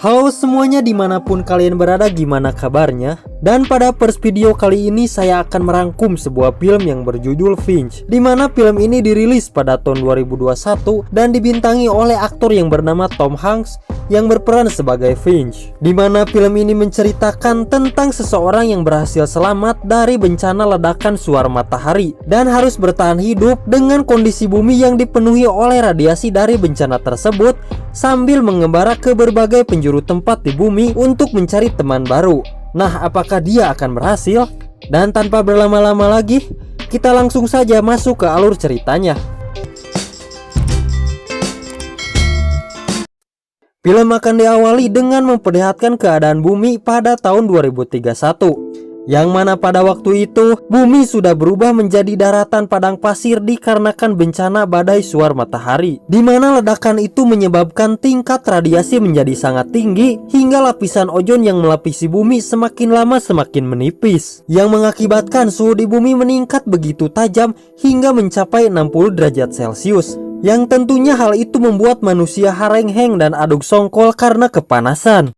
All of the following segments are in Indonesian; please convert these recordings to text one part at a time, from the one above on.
Halo semuanya, dimanapun kalian berada, gimana kabarnya? Dan pada first video kali ini saya akan merangkum sebuah film yang berjudul Finch, dimana film ini dirilis pada tahun 2021 dan dibintangi oleh aktor yang bernama Tom Hanks yang berperan sebagai Finch. Dimana film ini menceritakan tentang seseorang yang berhasil selamat dari bencana ledakan suar matahari dan harus bertahan hidup dengan kondisi bumi yang dipenuhi oleh radiasi dari bencana tersebut, sambil mengembara ke berbagai penjuru tempat di bumi untuk mencari teman baru. Nah, apakah dia akan berhasil? Dan tanpa berlama-lama lagi, kita langsung saja masuk ke alur ceritanya. Film akan diawali dengan memperlihatkan keadaan bumi pada tahun 2031, yang mana pada waktu itu bumi sudah berubah menjadi daratan padang pasir dikarenakan bencana badai suar matahari, di mana ledakan itu menyebabkan tingkat radiasi menjadi sangat tinggi hingga lapisan ozon yang melapisi bumi semakin lama semakin menipis, yang mengakibatkan suhu di bumi meningkat begitu tajam hingga mencapai 60 derajat Celcius. Yang tentunya hal itu membuat manusia harengheng dan aduk songkol karena kepanasan.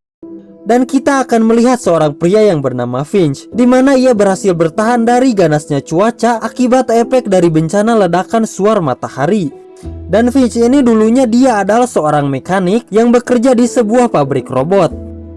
Dan kita akan melihat seorang pria yang bernama Finch, di mana ia berhasil bertahan dari ganasnya cuaca akibat efek dari bencana ledakan suar matahari. Dan Finch ini dulunya dia adalah seorang mekanik yang bekerja di sebuah pabrik robot,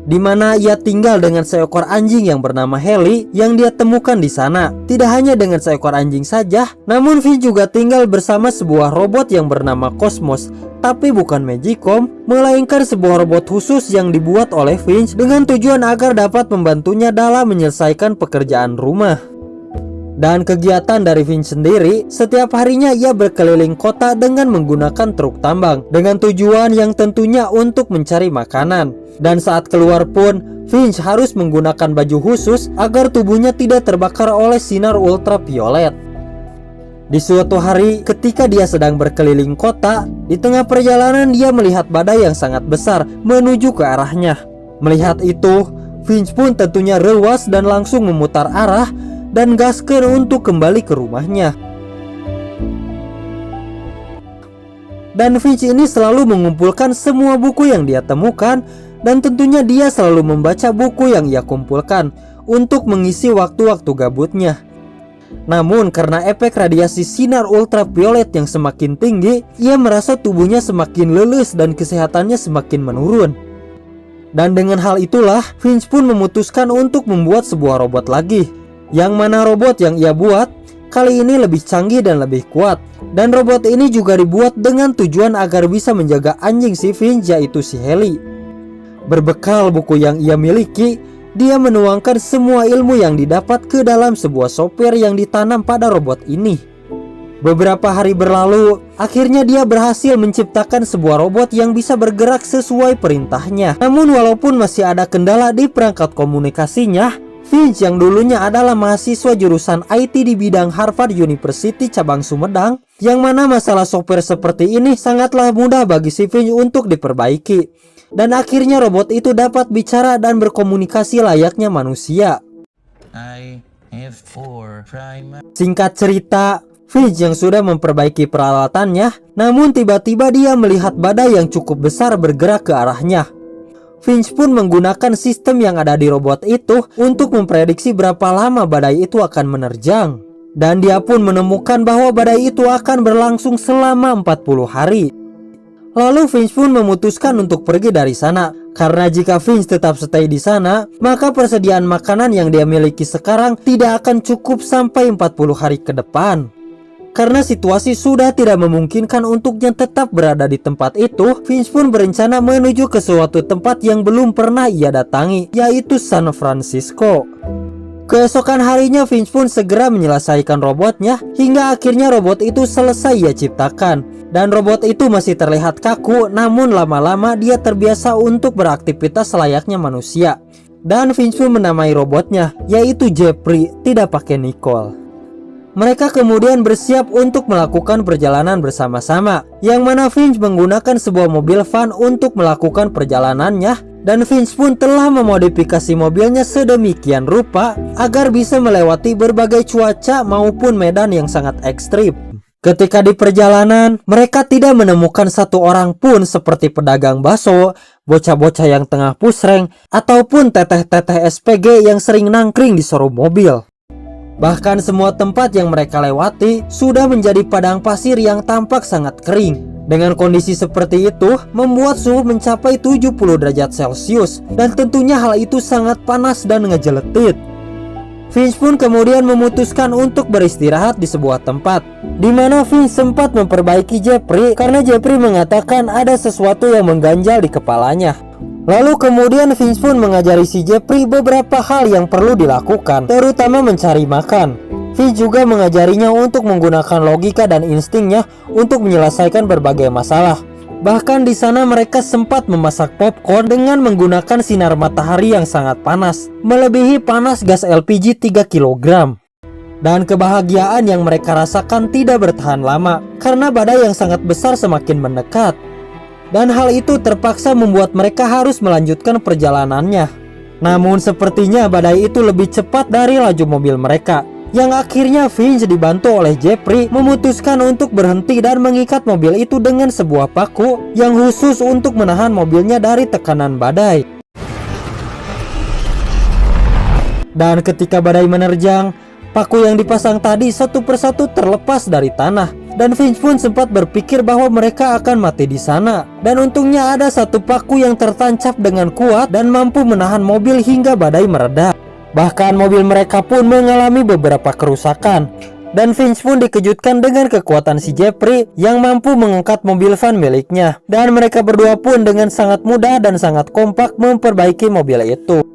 di mana ia tinggal dengan seekor anjing yang bernama Haley yang dia temukan di sana. Tidak hanya dengan seekor anjing saja, namun Finch juga tinggal bersama sebuah robot yang bernama Cosmos, tapi bukan Magicom, melainkan sebuah robot khusus yang dibuat oleh Finch dengan tujuan agar dapat membantunya dalam menyelesaikan pekerjaan rumah. Dan kegiatan dari Finch sendiri, setiap harinya ia berkeliling kota dengan menggunakan truk tambang, dengan tujuan yang tentunya untuk mencari makanan. Dan saat keluar pun, Finch harus menggunakan baju khusus agar tubuhnya tidak terbakar oleh sinar ultraviolet. Di suatu hari, ketika dia sedang berkeliling kota, di tengah perjalanan dia melihat badai yang sangat besar menuju ke arahnya. Melihat itu, Finch pun tentunya rewas dan langsung memutar arah dan gaskan untuk kembali ke rumahnya. Dan Finch ini selalu mengumpulkan semua buku yang dia temukan, dan tentunya dia selalu membaca buku yang ia kumpulkan untuk mengisi waktu-waktu gabutnya. Namun karena efek radiasi sinar ultraviolet yang semakin tinggi, ia merasa tubuhnya semakin leles dan kesehatannya semakin menurun. Dan dengan hal itulah, Finch pun memutuskan untuk membuat sebuah robot lagi, yang mana robot yang ia buat kali ini lebih canggih dan lebih kuat. Dan robot ini juga dibuat dengan tujuan agar bisa menjaga anjing si Finch, yaitu si Haley. Berbekal buku yang ia miliki, dia menuangkan semua ilmu yang didapat ke dalam sebuah software yang ditanam pada robot ini. Beberapa hari berlalu, akhirnya dia berhasil menciptakan sebuah robot yang bisa bergerak sesuai perintahnya. Namun walaupun masih ada kendala di perangkat komunikasinya, Finch yang dulunya adalah mahasiswa jurusan IT di bidang Harvard University cabang Sumedang, yang mana masalah software seperti ini sangatlah mudah bagi si Finch untuk diperbaiki. Dan akhirnya robot itu dapat bicara dan berkomunikasi layaknya manusia. Singkat cerita, Finch yang sudah memperbaiki peralatannya, namun tiba-tiba dia melihat badai yang cukup besar bergerak ke arahnya. Finch pun menggunakan sistem yang ada di robot itu untuk memprediksi berapa lama badai itu akan menerjang. Dan dia pun menemukan bahwa badai itu akan berlangsung selama 40 hari. Lalu Finch pun memutuskan untuk pergi dari sana, karena jika Finch tetap stay di sana, maka persediaan makanan yang dia miliki sekarang tidak akan cukup sampai 40 hari ke depan. Karena situasi sudah tidak memungkinkan untuknya tetap berada di tempat itu, Finch pun berencana menuju ke suatu tempat yang belum pernah ia datangi, yaitu San Francisco. Keesokan harinya Finch pun segera menyelesaikan robotnya, hingga akhirnya robot itu selesai ia ciptakan. Dan robot itu masih terlihat kaku, namun lama-lama dia terbiasa untuk beraktivitas layaknya manusia. Dan Finch pun menamai robotnya, yaitu Jeffrey, tidak pakai Nicole. Mereka kemudian bersiap untuk melakukan perjalanan bersama-sama, yang mana Finch menggunakan sebuah mobil van untuk melakukan perjalanannya. Dan Finch pun telah memodifikasi mobilnya sedemikian rupa agar bisa melewati berbagai cuaca maupun medan yang sangat ekstrim. Ketika di perjalanan, mereka tidak menemukan satu orang pun seperti pedagang bakso, bocah-bocah yang tengah pusreng, ataupun teteh-teteh SPG yang sering nangkring di showroom mobil. Bahkan semua tempat yang mereka lewati sudah menjadi padang pasir yang tampak sangat kering. Dengan kondisi seperti itu, membuat suhu mencapai 70 derajat Celcius, dan tentunya hal itu sangat panas dan ngejeletit. Finch pun kemudian memutuskan untuk beristirahat di sebuah tempat, di mana Finch sempat memperbaiki Jeffrey karena Jeffrey mengatakan ada sesuatu yang mengganjal di kepalanya. Lalu kemudian Finch pun mengajari si Jeffrey beberapa hal yang perlu dilakukan, terutama mencari makan. Finch juga mengajarinya untuk menggunakan logika dan instingnya untuk menyelesaikan berbagai masalah. Bahkan di sana mereka sempat memasak popcorn dengan menggunakan sinar matahari yang sangat panas, melebihi panas gas LPG 3 kg. Dan kebahagiaan yang mereka rasakan tidak bertahan lama, karena badai yang sangat besar semakin mendekat. Dan hal itu terpaksa membuat mereka harus melanjutkan perjalanannya. Namun sepertinya badai itu lebih cepat dari laju mobil mereka, yang akhirnya Finch dibantu oleh Jeffrey memutuskan untuk berhenti dan mengikat mobil itu dengan sebuah paku yang khusus untuk menahan mobilnya dari tekanan badai. Dan ketika badai menerjang, paku yang dipasang tadi satu persatu terlepas dari tanah, dan Finch pun sempat berpikir bahwa mereka akan mati di sana. Dan untungnya ada satu paku yang tertancap dengan kuat dan mampu menahan mobil hingga badai mereda. Bahkan mobil mereka pun mengalami beberapa kerusakan, dan Finch pun dikejutkan dengan kekuatan si Jeffrey yang mampu mengangkat mobil van miliknya. Dan mereka berdua pun dengan sangat mudah dan sangat kompak memperbaiki mobil itu.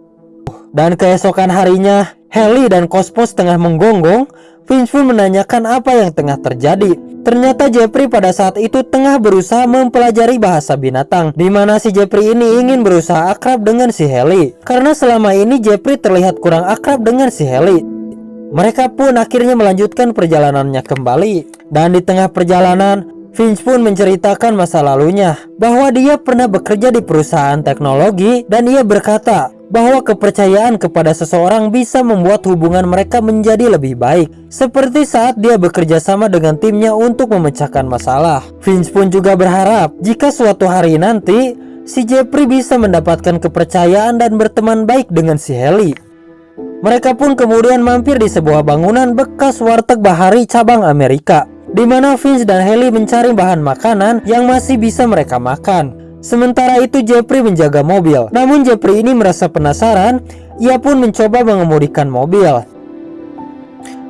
Dan keesokan harinya, Haley dan Cosmos tengah menggonggong. Finch pun menanyakan apa yang tengah terjadi. Ternyata Jeffrey pada saat itu tengah berusaha mempelajari bahasa binatang, di mana si Jeffrey ini ingin berusaha akrab dengan si Haley, karena selama ini Jeffrey terlihat kurang akrab dengan si Haley. Mereka pun akhirnya melanjutkan perjalanannya kembali. Dan di tengah perjalanan, Finch pun menceritakan masa lalunya, bahwa dia pernah bekerja di perusahaan teknologi, dan ia berkata bahwa kepercayaan kepada seseorang bisa membuat hubungan mereka menjadi lebih baik, seperti saat dia bekerja sama dengan timnya untuk memecahkan masalah. Finch pun juga berharap jika suatu hari nanti si Jeffrey bisa mendapatkan kepercayaan dan berteman baik dengan si Haley. Mereka pun kemudian mampir di sebuah bangunan bekas warteg bahari cabang Amerika, di mana Finch dan Haley mencari bahan makanan yang masih bisa mereka makan. Sementara itu Jeffrey menjaga mobil. Namun Jeffrey ini merasa penasaran. Ia pun mencoba mengemudikan mobil.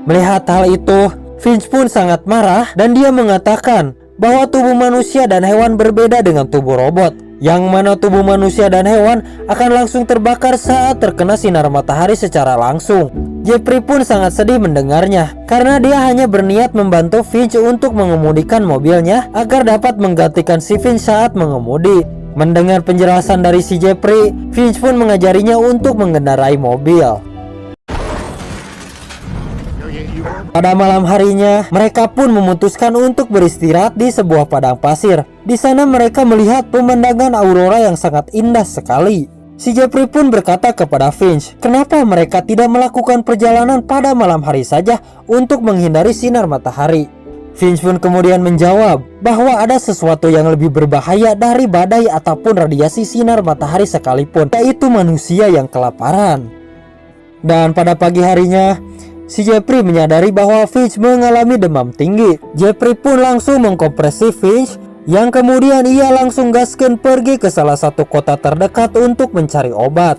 Melihat hal itu, Finch pun sangat marah dan dia mengatakan bahwa tubuh manusia dan hewan berbeda dengan tubuh robot, yang mana tubuh manusia dan hewan akan langsung terbakar saat terkena sinar matahari secara langsung. Jeffrey pun sangat sedih mendengarnya, karena dia hanya berniat membantu Finch untuk mengemudikan mobilnya agar dapat menggantikan si Finch saat mengemudi. Mendengar penjelasan dari si Jeffrey, Finch pun mengajarinya untuk mengendarai mobil. Pada malam harinya, mereka pun memutuskan untuk beristirahat di sebuah padang pasir. Di sana mereka melihat pemandangan aurora yang sangat indah sekali. Si Jeffrey pun berkata kepada Finch, kenapa mereka tidak melakukan perjalanan pada malam hari saja untuk menghindari sinar matahari. Finch pun kemudian menjawab bahwa ada sesuatu yang lebih berbahaya dari badai ataupun radiasi sinar matahari sekalipun, yaitu manusia yang kelaparan. Dan pada pagi harinya, si Jeffrey menyadari bahwa Finch mengalami demam tinggi. Jeffrey pun langsung mengkompresi Finch, yang kemudian ia langsung gasken pergi ke salah satu kota terdekat untuk mencari obat.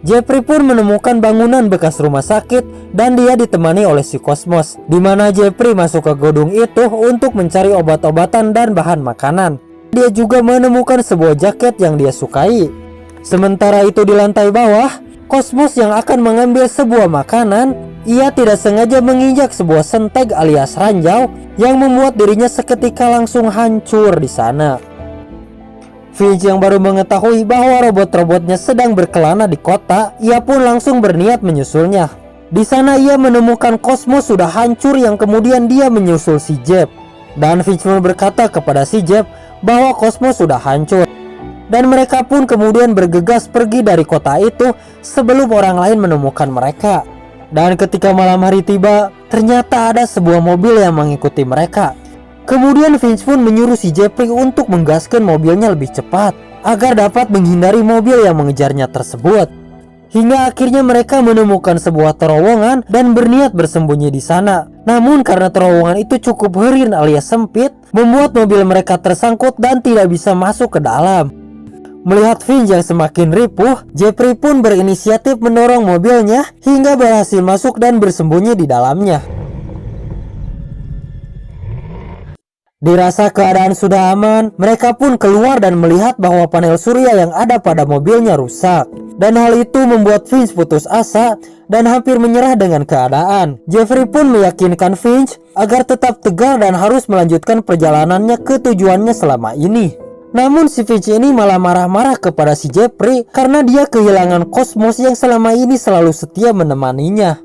Jeffrey pun menemukan bangunan bekas rumah sakit dan dia ditemani oleh si Cosmos, di mana Jeffrey masuk ke gedung itu untuk mencari obat-obatan dan bahan makanan. Dia juga menemukan sebuah jaket yang dia sukai. Sementara itu di lantai bawah, Cosmos yang akan mengambil sebuah makanan, ia tidak sengaja menginjak sebuah senteg alias ranjau yang membuat dirinya seketika langsung hancur di sana. Finch yang baru mengetahui bahwa robot-robotnya sedang berkelana di kota, ia pun langsung berniat menyusulnya. Di sana ia menemukan Cosmos sudah hancur yang kemudian dia menyusul si Jeff. Dan Finch pun berkata kepada si Jeff bahwa Cosmos sudah hancur. Dan mereka pun kemudian bergegas pergi dari kota itu sebelum orang lain menemukan mereka. Dan ketika malam hari tiba, ternyata ada sebuah mobil yang mengikuti mereka. Kemudian Vince pun menyuruh si Jeffrey untuk menggaskan mobilnya lebih cepat agar dapat menghindari mobil yang mengejarnya tersebut. Hingga akhirnya mereka menemukan sebuah terowongan dan berniat bersembunyi di sana. Namun karena terowongan itu cukup herin alias sempit, membuat mobil mereka tersangkut dan tidak bisa masuk ke dalam. Melihat Vince yang semakin ripuh, Jeffrey pun berinisiatif mendorong mobilnya hingga berhasil masuk dan bersembunyi di dalamnya. Dirasa keadaan sudah aman, mereka pun keluar dan melihat bahwa panel surya yang ada pada mobilnya rusak. Dan hal itu membuat Vince putus asa dan hampir menyerah dengan keadaan. Jeffrey pun meyakinkan Vince agar tetap tegar dan harus melanjutkan perjalanannya ke tujuannya selama ini. Namun si Vince ini malah marah-marah kepada si Jeffrey karena dia kehilangan Cosmos yang selama ini selalu setia menemaninya.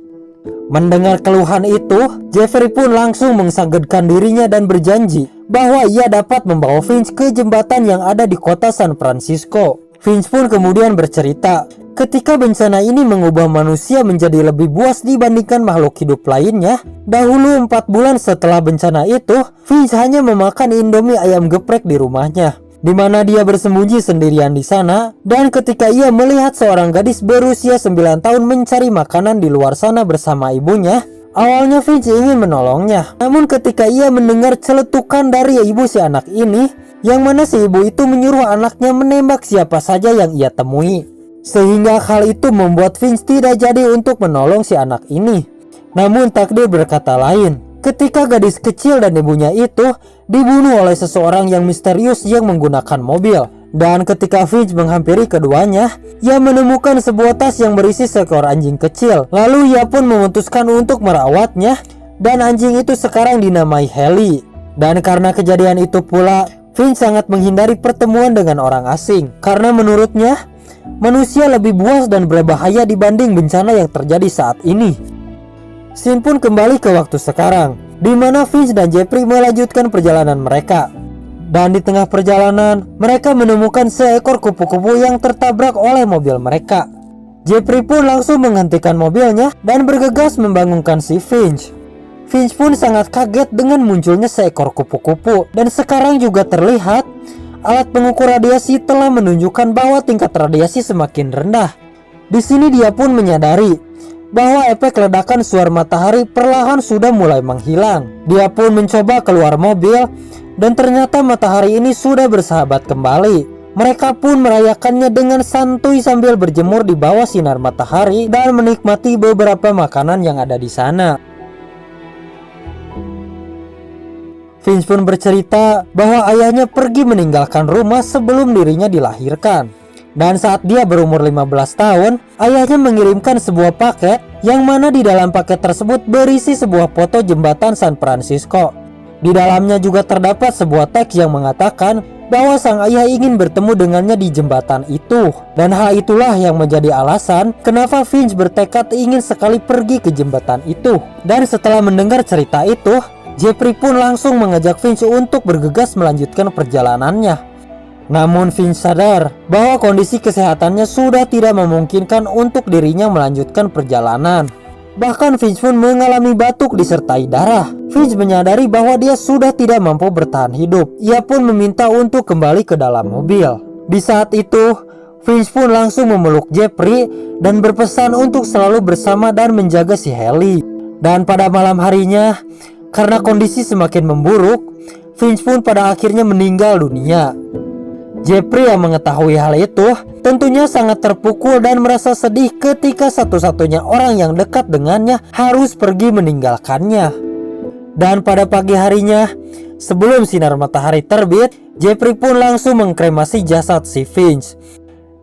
Mendengar keluhan itu, Jeffrey pun langsung mensagedkan dirinya dan berjanji bahwa ia dapat membawa Vince ke jembatan yang ada di kota San Francisco. Vince pun kemudian bercerita, ketika bencana ini mengubah manusia menjadi lebih buas dibandingkan makhluk hidup lainnya. Dahulu 4 bulan setelah bencana itu, Vince hanya memakan Indomie ayam geprek di rumahnya, di mana dia bersembunyi sendirian di sana. Dan ketika ia melihat seorang gadis berusia 9 tahun mencari makanan di luar sana bersama ibunya, awalnya Vince ingin menolongnya. Namun ketika ia mendengar celetukan dari ibu si anak ini, yang mana si ibu itu menyuruh anaknya menembak siapa saja yang ia temui, sehingga hal itu membuat Vince tidak jadi untuk menolong si anak ini. Namun takdir berkata lain, ketika gadis kecil dan ibunya itu dibunuh oleh seseorang yang misterius yang menggunakan mobil. Dan ketika Vince menghampiri keduanya, ia menemukan sebuah tas yang berisi seekor anjing kecil. Lalu ia pun memutuskan untuk merawatnya, dan anjing itu sekarang dinamai Haley. Dan karena kejadian itu pula, Vince sangat menghindari pertemuan dengan orang asing karena menurutnya manusia lebih buas dan berbahaya dibanding bencana yang terjadi saat ini. Scene pun kembali ke waktu sekarang, di mana Vince dan Jeffrey melanjutkan perjalanan mereka. Dan di tengah perjalanan, mereka menemukan seekor kupu-kupu yang tertabrak oleh mobil mereka. Jeffrey pun langsung menghentikan mobilnya dan bergegas membangunkan si Vince. Vince pun sangat kaget dengan munculnya seekor kupu-kupu, dan sekarang juga terlihat alat pengukur radiasi telah menunjukkan bahwa tingkat radiasi semakin rendah. Di sini dia pun menyadari bahwa efek ledakan suar matahari perlahan sudah mulai menghilang. Dia pun mencoba keluar mobil dan ternyata matahari ini sudah bersahabat kembali. Mereka pun merayakannya dengan santuy sambil berjemur di bawah sinar matahari dan menikmati beberapa makanan yang ada di sana. Vince pun bercerita bahwa ayahnya pergi meninggalkan rumah sebelum dirinya dilahirkan. Dan saat dia berumur 15 tahun, ayahnya mengirimkan sebuah paket yang mana di dalam paket tersebut berisi sebuah foto jembatan San Francisco. Di dalamnya juga terdapat sebuah teks yang mengatakan bahwa sang ayah ingin bertemu dengannya di jembatan itu. Dan hal itulah yang menjadi alasan kenapa Vince bertekad ingin sekali pergi ke jembatan itu. Dan setelah mendengar cerita itu, Jeffrey pun langsung mengajak Vince untuk bergegas melanjutkan perjalanannya. Namun Vince sadar bahwa kondisi kesehatannya sudah tidak memungkinkan untuk dirinya melanjutkan perjalanan. Bahkan Vince pun mengalami batuk disertai darah. Vince menyadari bahwa dia sudah tidak mampu bertahan hidup. Ia pun meminta untuk kembali ke dalam mobil. Di saat itu, Vince pun langsung memeluk Jeffrey dan berpesan untuk selalu bersama dan menjaga si Haley. Dan pada malam harinya, karena kondisi semakin memburuk, Vince pun pada akhirnya meninggal dunia. Jeffrey yang mengetahui hal itu tentunya sangat terpukul dan merasa sedih ketika satu-satunya orang yang dekat dengannya harus pergi meninggalkannya. Dan pada pagi harinya, sebelum sinar matahari terbit, Jeffrey pun langsung mengkremasi jasad si Vince,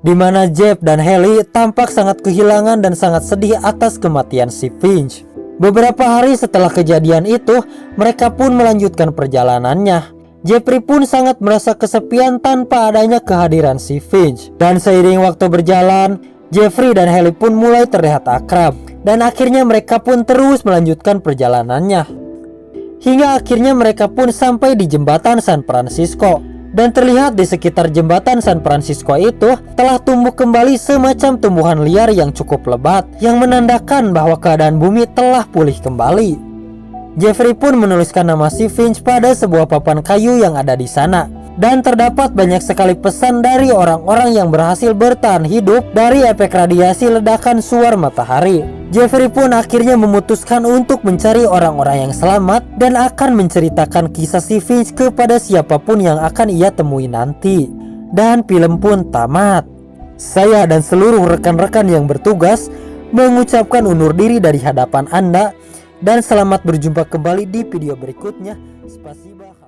di mana Jeff dan Haley tampak sangat kehilangan dan sangat sedih atas kematian si Vince. Beberapa hari setelah kejadian itu, mereka pun melanjutkan perjalanannya. Jeffrey pun sangat merasa kesepian tanpa adanya kehadiran si Vince. Dan seiring waktu berjalan, Jeffrey dan Haley pun mulai terlihat akrab. Dan akhirnya mereka pun terus melanjutkan perjalanannya. Hingga akhirnya mereka pun sampai di jembatan San Francisco. Dan terlihat di sekitar jembatan San Francisco itu telah tumbuh kembali semacam tumbuhan liar yang cukup lebat, yang menandakan bahwa keadaan bumi telah pulih kembali. Jeffrey pun menuliskan nama si Finch pada sebuah papan kayu yang ada di sana. Dan terdapat banyak sekali pesan dari orang-orang yang berhasil bertahan hidup dari efek radiasi ledakan suar matahari. Jeffrey pun akhirnya memutuskan untuk mencari orang-orang yang selamat dan akan menceritakan kisah si Finch kepada siapapun yang akan ia temui nanti. Dan film pun tamat. Saya dan seluruh rekan-rekan yang bertugas mengucapkan undur diri dari hadapan Anda dan selamat berjumpa kembali di video berikutnya. Spasiba.